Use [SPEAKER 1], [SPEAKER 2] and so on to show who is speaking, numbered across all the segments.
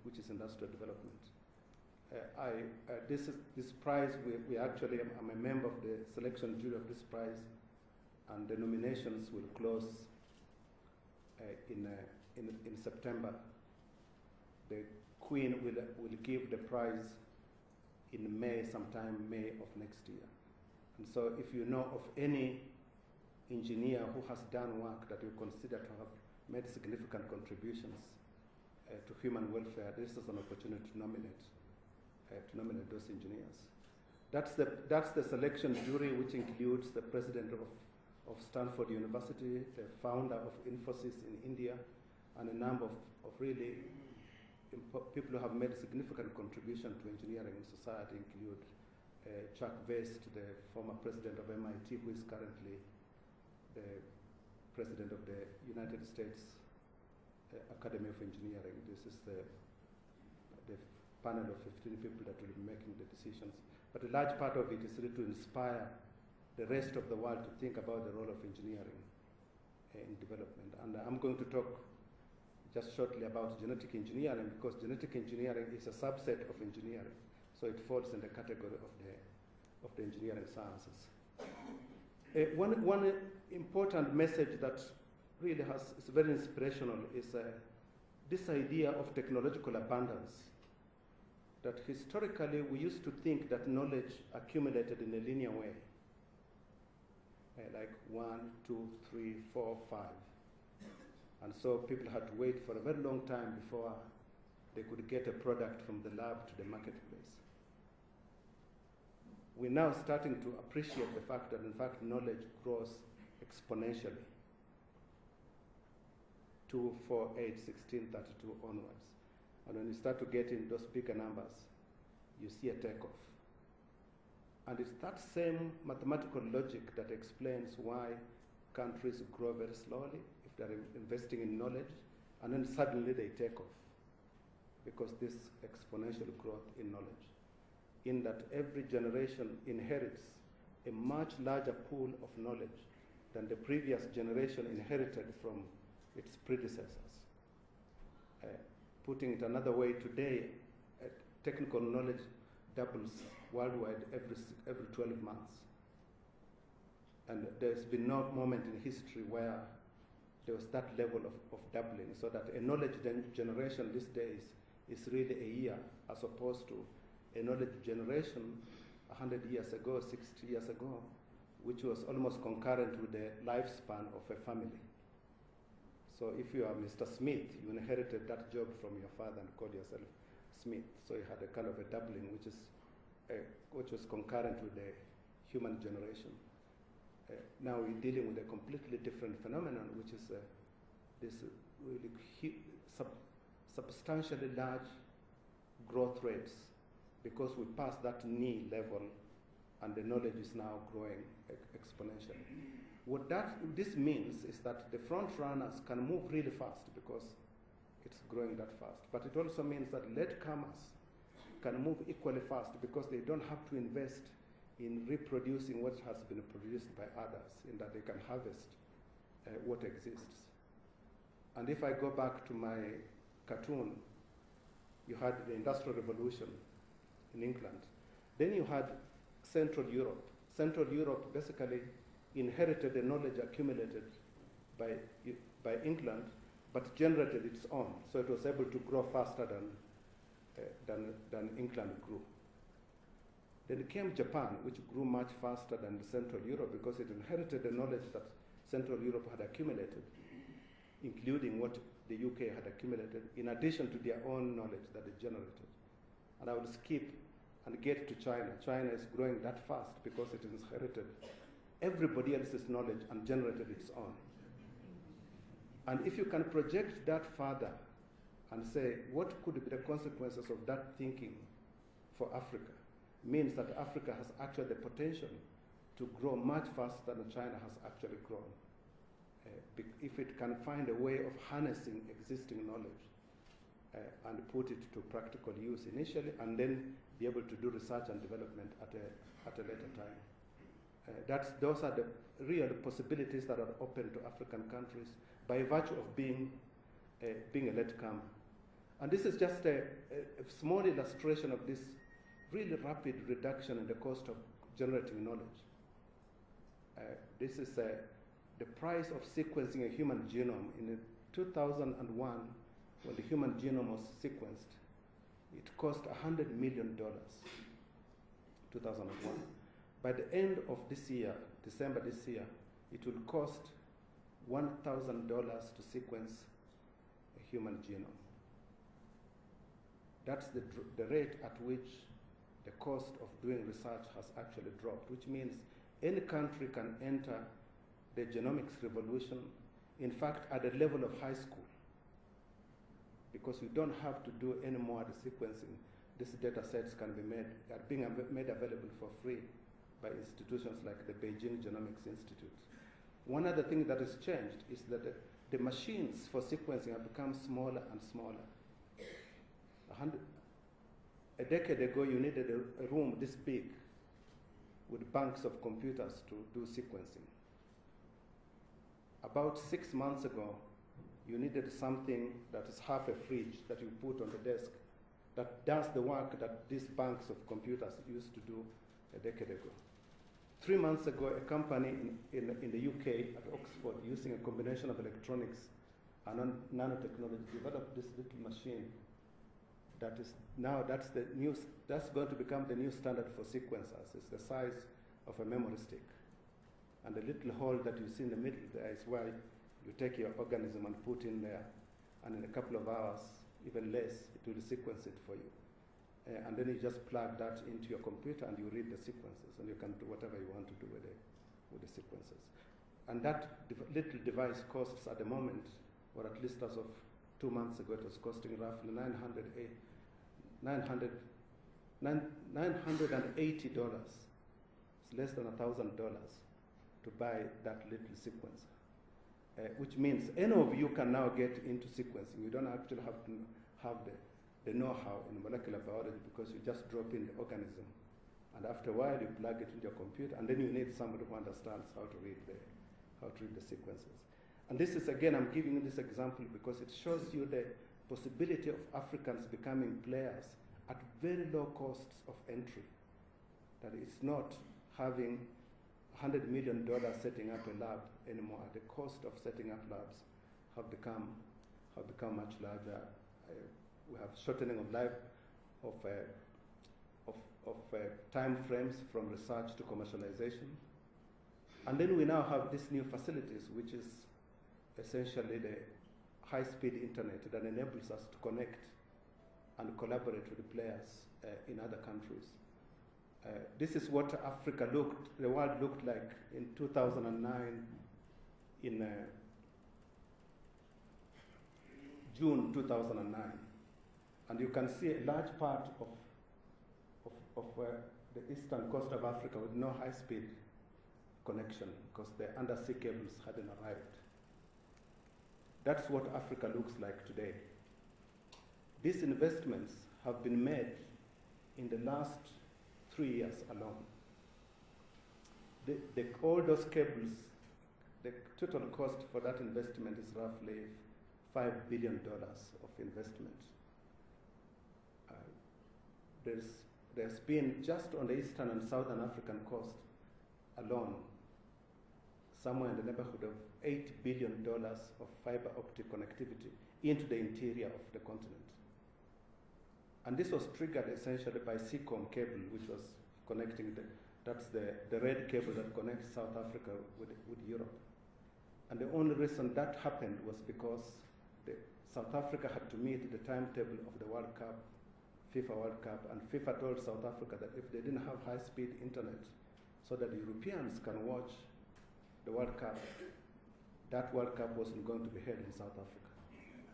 [SPEAKER 1] which is industrial development. This prize, we actually, I'm a member of the selection jury of this prize, and the nominations will close in September. The Queen will give the prize in May, sometime May of next year. And so if you know of any engineer who has done work that you consider to have made significant contributions to human welfare, this is an opportunity to nominate those engineers. That's the selection jury, which includes the president of Stanford University, the founder of Infosys in India, and a number of really people who have made a significant contribution to engineering in society, include Chuck Vest, the former president of MIT, who is currently the president of the United States Academy of Engineering. This is the panel of 15 people that will be making the decisions. But a large part of it is really to inspire the rest of the world to think about the role of engineering in development. And I'm going to talk just shortly about genetic engineering, because genetic engineering is a subset of engineering. So it falls in the category of the engineering sciences. One important message that really is very inspirational is this idea of technological abundance. That historically we used to think that knowledge accumulated in a linear way, like 1, 2, 3, 4, 5. And so people had to wait for a very long time before they could get a product from the lab to the marketplace. We're now starting to appreciate the fact that, in fact, knowledge grows exponentially. 2, 4, 8, 16, 32 onwards. And when you start to get in those bigger numbers, you see a takeoff. And it's that same mathematical logic that explains why countries grow very slowly if they're investing in knowledge, and then suddenly they take off, because this exponential growth in knowledge, in that every generation inherits a much larger pool of knowledge than the previous generation inherited from its predecessors. Putting it another way, today, technical knowledge doubles worldwide every 12 months. And there's been no moment in history where there was that level of doubling, so that a knowledge generation these days is really a year, as opposed to a knowledge generation 100 years ago, 60 years ago, which was almost concurrent with the lifespan of a family. So if you are Mr. Smith, you inherited that job from your father and called yourself Smith. So you had a kind of a doubling, which was concurrent with the human generation. Now we're dealing with a completely different phenomenon, which is this really substantially large growth rates, because we passed that knee level and the knowledge is now growing exponentially. What this means is that the front runners can move really fast because it's growing that fast. But it also means that latecomers can move equally fast because they don't have to invest in reproducing what has been produced by others, in that they can harvest what exists. And if I go back to my cartoon, you had the Industrial Revolution in England. Then you had Central Europe. Central Europe basically inherited the knowledge accumulated by England, but generated its own. So it was able to grow faster than England grew. Then came Japan, which grew much faster than Central Europe because it inherited the knowledge that Central Europe had accumulated, including what the UK had accumulated, in addition to their own knowledge that they generated. And I will skip and get to China. China is growing that fast because it inherited everybody else's knowledge and generated its own. And if you can project that further and say, what could be the consequences of that thinking for Africa, means that Africa has actually the potential to grow much faster than China has actually grown. If it can find a way of harnessing existing knowledge and put it to practical use initially, and then be able to do research and development at a later time. Those are the real possibilities that are open to African countries by virtue of being a latecomer. And this is just a small illustration of this really rapid reduction in the cost of generating knowledge. This is the price of sequencing a human genome. In 2001, when the human genome was sequenced, it cost $100 million, 2001. By the end of this year, December this year, it will cost $1,000 to sequence a human genome. That's the rate at which the cost of doing research has actually dropped, which means any country can enter the genomics revolution, in fact, at the level of high school, because you don't have to do any more the sequencing. These data sets can be are being made available for free by institutions like the Beijing Genomics Institute. One other thing that has changed is that the machines for sequencing have become smaller and smaller. A decade ago, you needed a room this big with banks of computers to do sequencing. About 6 months ago, you needed something that is half a fridge that you put on the desk that does the work that these banks of computers used to do a decade ago. 3 months ago, a company in the UK at Oxford, using a combination of electronics and nanotechnology, developed this little machine that is now, that's going to become the new standard for sequencers. It's the size of a memory stick. And the little hole that you see in the middle there is where you take your organism and put in there, and in a couple of hours, even less, it will sequence it for you. And then you just plug that into your computer and you read the sequences, and you can do whatever you want to do with the sequences. And that little device costs at the moment, or at least as of 2 months ago, it was costing roughly $980. It's less than $1,000 to buy that little sequencer, which means any of you can now get into sequencing. You don't actually have to have the know-how in molecular biology, because you just drop in the organism, and after a while you plug it into your computer, and then you need somebody who understands how to read the sequences. And this is, again, I'm giving you this example because it shows you the possibility of Africans becoming players at very low costs of entry. That it's not having $100 million setting up a lab anymore. The cost of setting up labs have become much larger. We have shortening of life of time frames from research to commercialization. And then we now have these new facilities, which is essentially the high-speed internet that enables us to connect and collaborate with the players in other countries. This is what the world looked like in 2009, in June 2009. And you can see a large part of the eastern coast of Africa with no high-speed connection because the undersea cables hadn't arrived. That's what Africa looks like today. These investments have been made in the last 3 years alone. All those cables, the total cost for that investment is roughly $5 billion of investment. There's been, just on the eastern and southern African coast alone, somewhere in the neighborhood of $8 billion of fiber optic connectivity into the interior of the continent. And this was triggered essentially by CCOM cable, which was connecting that's the red cable that connects South Africa with Europe. And the only reason that happened was because South Africa had to meet the timetable of the World Cup, FIFA World Cup, and FIFA told South Africa that if they didn't have high-speed internet so that Europeans can watch the World Cup, that World Cup wasn't going to be held in South Africa.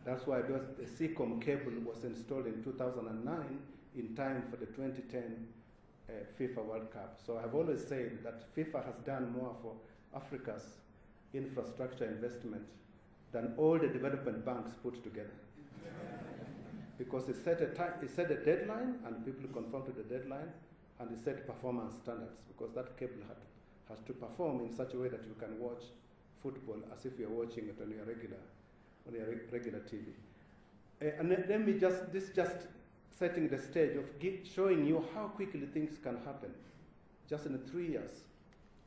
[SPEAKER 1] That's why the CCOM cable was installed in 2009 in time for the 2010 FIFA World Cup. So I've always said that FIFA has done more for Africa's infrastructure investment than all the development banks put together. Because it set a deadline, and people conformed to the deadline, and it set performance standards, because that cable has to perform in such a way that you can watch football as if you're watching it on your regular TV. And let me just setting the stage of showing you how quickly things can happen. Just in 3 years,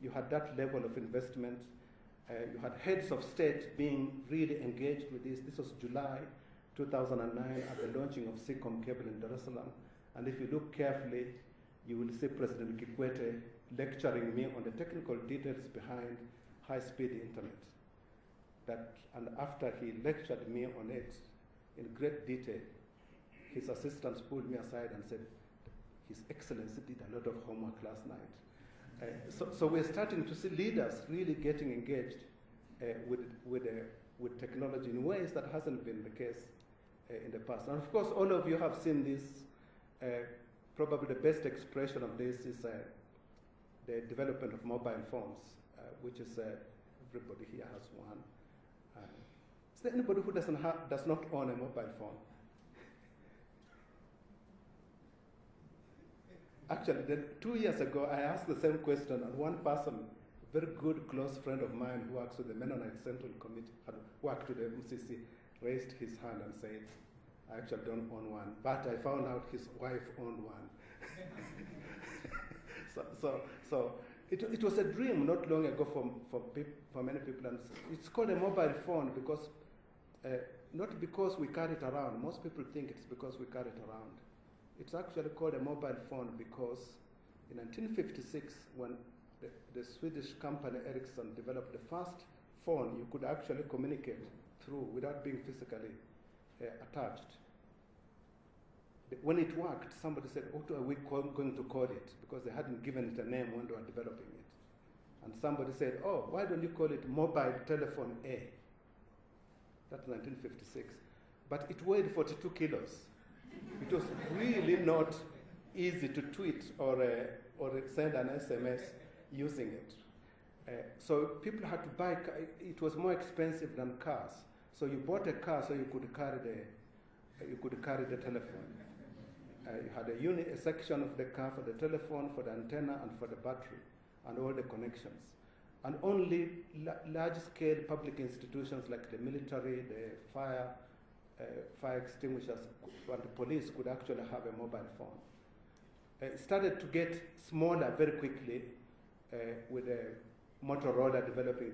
[SPEAKER 1] you had that level of investment. You had heads of state being really engaged with this. This was July 2009 at the launching of SICOM cable in Dar es Salaam. And if you look carefully, you will see President Kikwete lecturing me on the technical details behind high-speed internet. And after he lectured me on it in great detail, his assistants pulled me aside and said, His Excellency did a lot of homework last night. So we're starting to see leaders really getting engaged with technology in ways that hasn't been the case in the past. And of course, all of you have seen this. Probably the best expression of this is the development of mobile phones, which is everybody here has one. Is there anybody who does not own a mobile phone? Actually, 2 years ago, I asked the same question, and one person, a very good close friend of mine who works with the Mennonite Central Committee, had worked with the MCC, raised his hand and said, I actually don't own one, but I found out his wife owned one. so it was a dream not long ago for many people, and it's called a mobile phone because, not because we carry it around. Most people think it's because we carry it around. It's actually called a mobile phone because in 1956, when the Swedish company Ericsson developed the first phone you could actually communicate through without being physically attached. When it worked, somebody said, what are we going to call it? Because they hadn't given it a name when they were developing it. And somebody said, oh, why don't you call it Mobile Telephone A? That's 1956. But it weighed 42 kilos. It was really not easy to tweet or send an SMS using it. So people had to buy, it was more expensive than cars. So you bought a car so you could carry the telephone. You had a section of the car for the telephone, for the antenna, and for the battery, and all the connections. And only large-scale public institutions like the military, the fire extinguishers, and the police could actually have a mobile phone. It started to get smaller very quickly with Motorola developing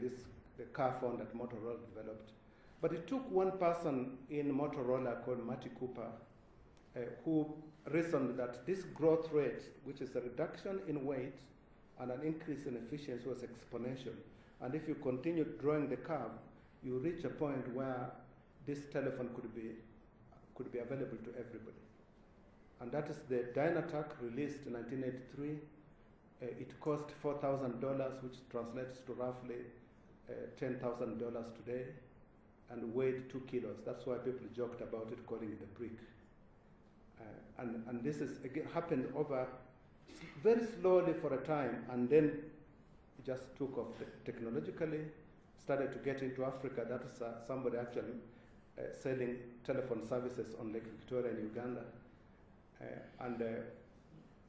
[SPEAKER 1] the car phone that Motorola developed. But it took one person in Motorola called Marty Cooper who reasoned that this growth rate, which is a reduction in weight and an increase in efficiency, was exponential. And if you continue drawing the curve, you reach a point where this telephone could be available to everybody. And that is the Dynatac, released in 1983. It cost $4,000, which translates to roughly $10,000 today, and weighed 2 kilos. That's why people joked about it, calling it a brick. And this is, again, happened over very slowly for a time, and then it just took off technologically, started to get into Africa. That is somebody actually selling telephone services on Lake Victoria in Uganda. And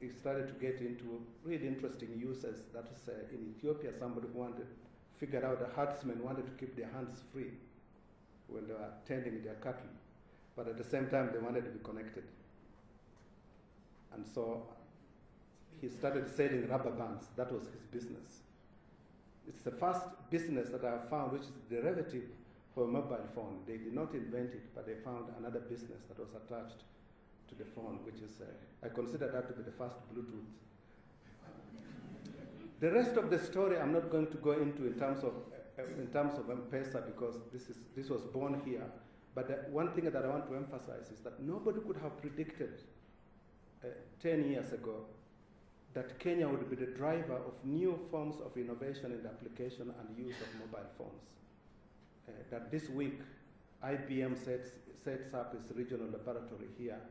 [SPEAKER 1] it started to get into really interesting uses. That is in Ethiopia, somebody who wanted to figure out, the herdsmen wanted to keep their hands free when they were tending their cattle, but at the same time they wanted to be connected. And so he started selling rubber bands. That was his business. It's the first business that I have found which is derivative for a mobile phone. They did not invent it, but they found another business that was attached to the phone, which is, I consider that to be the first Bluetooth. The rest of the story I'm not going to go into in terms of M-Pesa, because this was born here. But one thing that I want to emphasize is that nobody could have predicted 10 years ago that Kenya would be the driver of new forms of innovation in the application and use of mobile phones. That this week, IBM sets up its regional laboratory here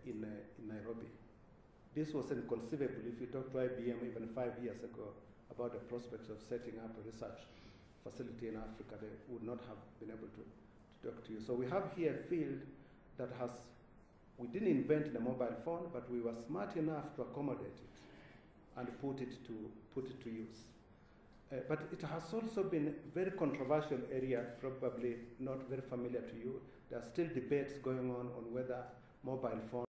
[SPEAKER 1] in Nairobi. This was inconceivable if you talked to IBM even 5 years ago about the prospects of setting up a research facility in Africa. They would not have been able to talk to you. So we have here a field that we didn't invent the mobile phone, but we were smart enough to accommodate it and put it to use. But it has also been a very controversial area, probably not very familiar to you. There are still debates going on whether mobile phones